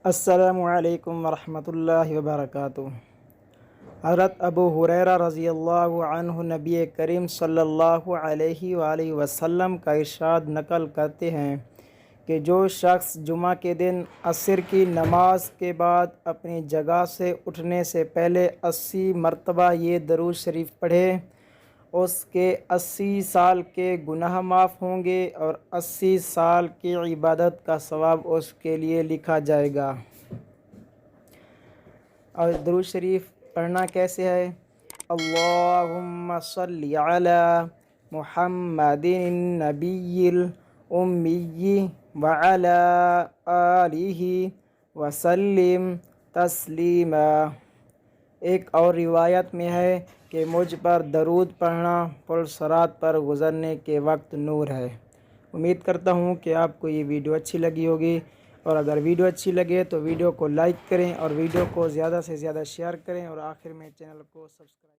अस्सलामुअलैकुम वरहमतुल्लाहि वबरकातुहू। हज़रत अबू हुरैरा रज़ियल्लाहु अन्हु नबी करीम सल्लल्लाहु अलैहि वसल्लम का इरशाद नकल करते हैं कि जो शख्स जुमा के दिन असर की नमाज के बाद अपनी जगह से उठने से पहले 80 मरतबा ये दरूद शरीफ पढ़े, उसके 80 साल के गुनाह माफ़ होंगे और 80 साल की इबादत का सवाब उसके लिए लिखा जाएगा। और दरूद शरीफ पढ़ना कैसे है? अल्लाहुम्मा सल्लि अला मुहम्मदिन नबिय्यिल उम्मिय्यि व अला आलिहि वसल्लिम तस्लीमा। एक और रिवायत में है कि मुझ पर दरूद पढ़ना पुल सरात पर गुज़रने के वक्त नूर है। उम्मीद करता हूँ कि आपको ये वीडियो अच्छी लगी होगी, और अगर वीडियो अच्छी लगे तो वीडियो को लाइक करें और वीडियो को ज़्यादा से ज़्यादा शेयर करें और आखिर में चैनल को सब्सक्राइब